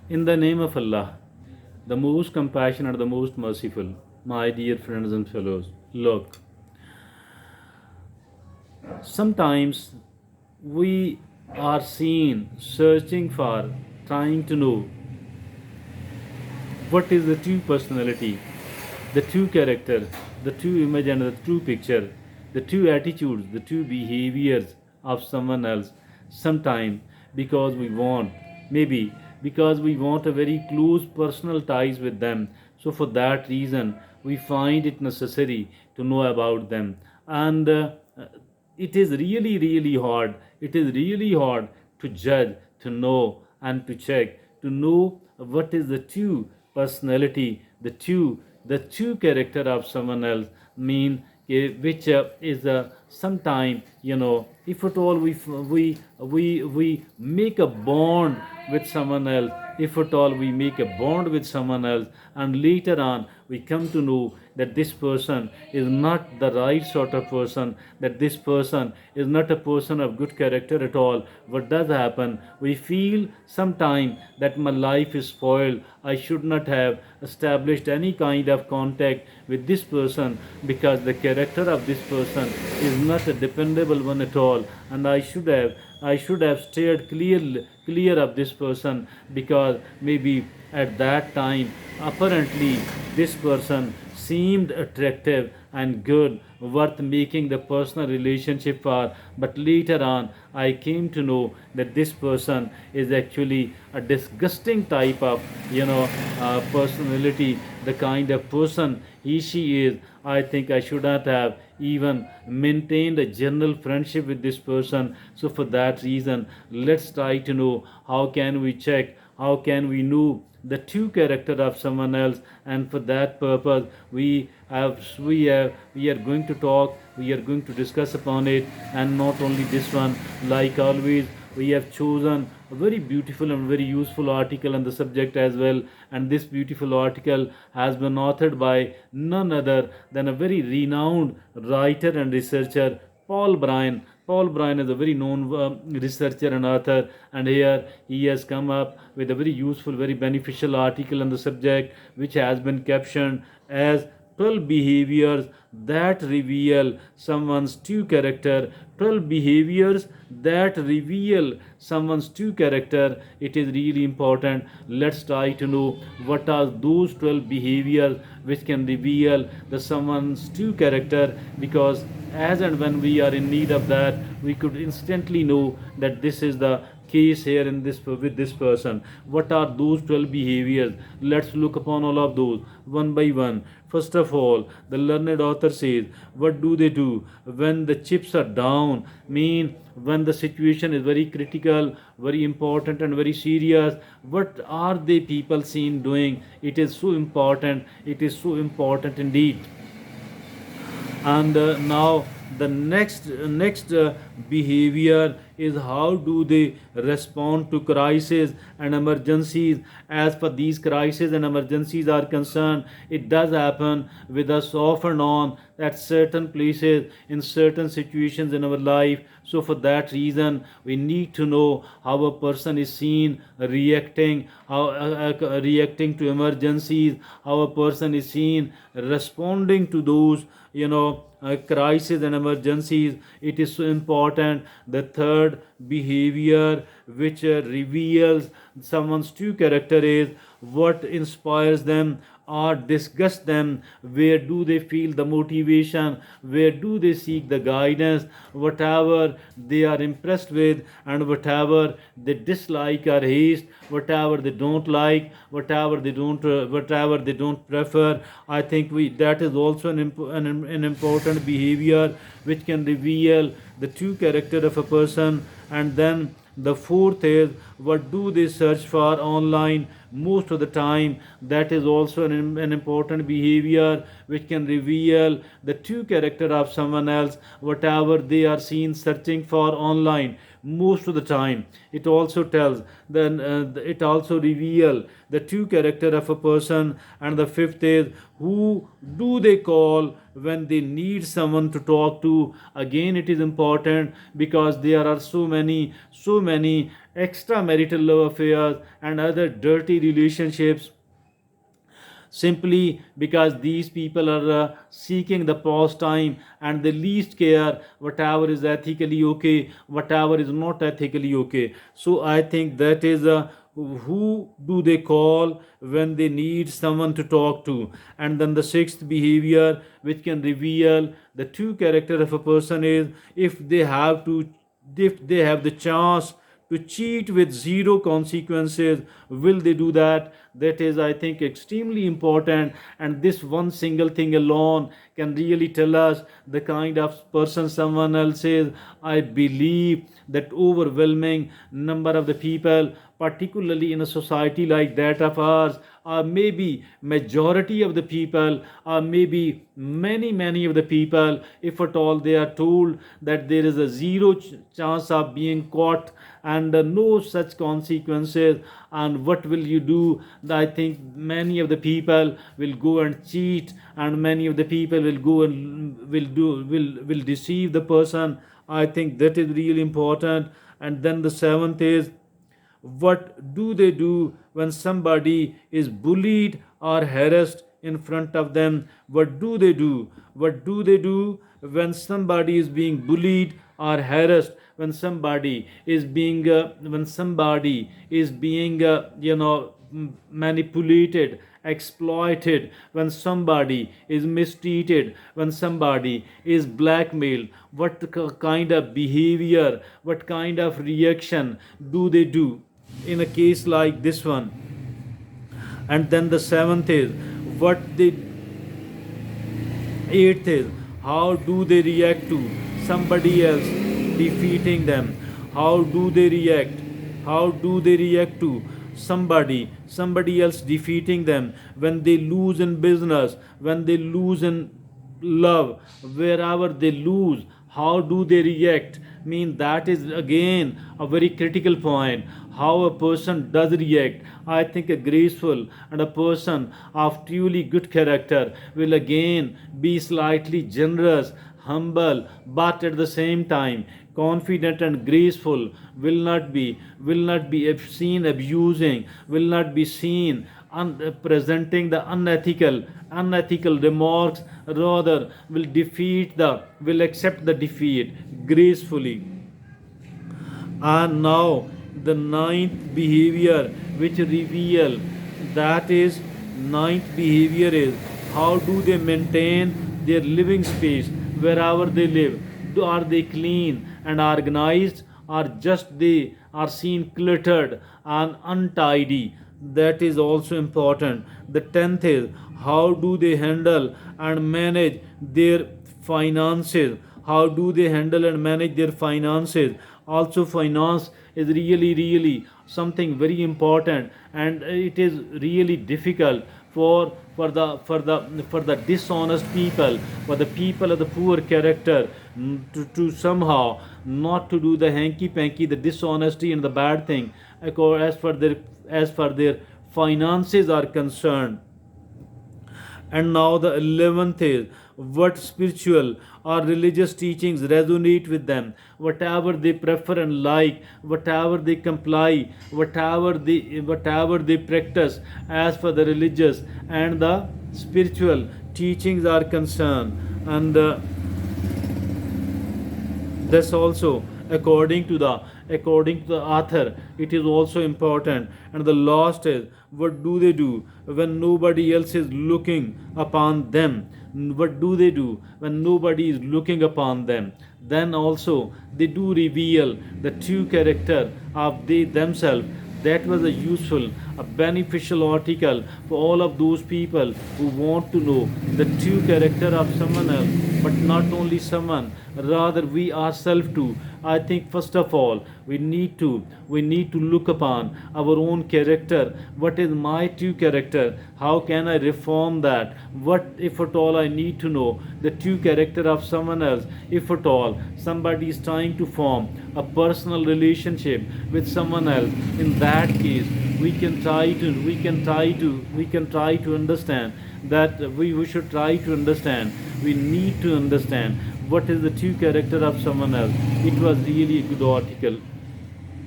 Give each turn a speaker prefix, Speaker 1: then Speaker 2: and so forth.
Speaker 1: In the name of Allah, the most compassionate, the most merciful, my dear friends and fellows, look, sometimes we are seen searching for, trying to know what is the true personality, the true character, the true image and the true picture, the true attitudes, the true behaviors of someone else. Sometime because we want, maybe because we want a very close personal ties with them. So for that reason, we find it necessary to know about them. And it is really, really hard. It is really hard to judge, to know, and to check, to know what is the true personality, the true character of someone else. Mean which is sometime, if at all we make a bond with someone else, if at all we make a bond with someone else, and later on we come to know that this person is not the right sort of person, that this person is not a person of good character at all. What does happen? We feel sometime that my life is spoiled. I should not have established any kind of contact with this person because the character of this person is not a dependable one at all, and I should have steered clear of this person, because maybe at that time apparently this person seemed attractive and good, worth making the personal relationship for. But later on I came to know that this person is actually a disgusting type of personality, the kind of person she is. I think I should not have even maintained a general friendship with this person. So for that reason, let's try to know how can we check, how can we know the true character of someone else. And for that purpose, we are going to talk, we are going to discuss upon it. And not only this one, like always, we have chosen a very beautiful and very useful article on the subject as well. And this beautiful article has been authored by none other than a very renowned writer and researcher, Paul Bryan. Paul Bryan is a very known researcher and author, and here he has come up with a very useful, very beneficial article on the subject, which has been captioned as 12 behaviors that reveal someone's true character. 12 behaviors that reveal someone's true character. It is really important. Let's try to know what are those 12 behaviors which can reveal the someone's true character, because as and when we are in need of that, we could instantly know that this is the case here in this with this person. What are those 12 behaviors? Let's look upon all of those one by one. First of all, the learned author says, what do they do when the chips are down? Mean when the situation is very critical, very important, and very serious. What are they people seen doing? It is so important. It is so important indeed. And now the next behavior is how do they respond to crises and emergencies. As for these crises and emergencies are concerned, it does happen with us off and on at certain places in certain situations in our life. So for that reason, we need to know how a person is seen reacting, how reacting to emergencies, how a person is seen responding to those crises and emergencies. It is so important. The third behavior which reveals someone's true character is what inspires them or disgusts them. Where do they feel the motivation? Where do they seek the guidance? Whatever they are impressed with, and whatever they dislike or hate, whatever they don't like, whatever they don't prefer. I think we that is also an important behavior which can reveal the true character of a person. And then the fourth is what do they search for online most of the time. That is also an important behavior which can reveal the true character of someone else. Whatever they are seen searching for online most of the time, it also tells, then it also reveal the true character of a person. And the fifth is who do they call when they need someone to talk to. Again, it is important because there are so many extramarital love affairs, and other dirty relationships, simply because these people are seeking the pastime and they least care whatever is ethically okay, whatever is not ethically okay. So I think that is who do they call when they need someone to talk to. And then the sixth behavior which can reveal the true character of a person is, if they have to, if they have the chance to cheat with zero consequences, will they do that? That is, I think, extremely important. And this one single thing alone can really tell us the kind of person someone else is. I believe that overwhelming number of the people, particularly in a society like that of ours, or maybe majority of the people, or maybe many of the people, if at all they are told that there is a zero chance of being caught and no such consequences, and what will you do? I think many of the people will go and cheat, and many of the people will go and will deceive the person. I think that is really important. And then the seventh is, what do they do when somebody is bullied or harassed in front of them? What do they do? What do they do when somebody is being bullied or harassed? When somebody is being manipulated, exploited, when somebody is mistreated, when somebody is blackmailed, what kind of behavior, what kind of reaction do they do in a case like this one? And then the seventh is, what they eighth is, how do they react to somebody else defeating them? How do they react? How do they react to somebody else defeating them? When they lose in business, when they lose in love, wherever they lose, how do they react? That is again a very critical point, how a person does react. I think a graceful and a person of truly good character will again be slightly generous, humble, but at the same time confident and graceful, will not be seen abusing, will not be seen presenting the unethical remarks, rather will accept the defeat gracefully. And now the ninth behavior which reveal, that is, ninth behavior is, how do they maintain their living space wherever they live? Are they clean and organized, or just they are seen cluttered and untidy? That is also important. The tenth is, how do they handle and manage their finances? How do they handle and manage their finances? Also, finance is really something very important, and it is really difficult for the dishonest people, for the people of the poor character, to somehow not to do the hanky panky, the dishonesty and the bad thing, as far their finances are concerned. And now the 11th is, what spiritual or religious teachings resonate with them, whatever they prefer and like, whatever they comply, whatever they practice as for the religious and the spiritual teachings are concerned. And that's also according to the author, it is also important. And the last is, what do they do when nobody else is looking upon them? What do they do when nobody is looking upon them? Then also they do reveal the true character of they themselves. That was a useful, a beneficial article for all of those people who want to know the true character of someone else, but not only someone, rather we ourselves too. I think first of all we need to look upon our own character. What is my true character? How can I reform that? What, if at all, I need to know the true character of someone else? If at all somebody is trying to form a personal relationship with someone else, in that case we can try to understand that we should try to understand. We need to understand what is the true character of someone else. It was really a good article.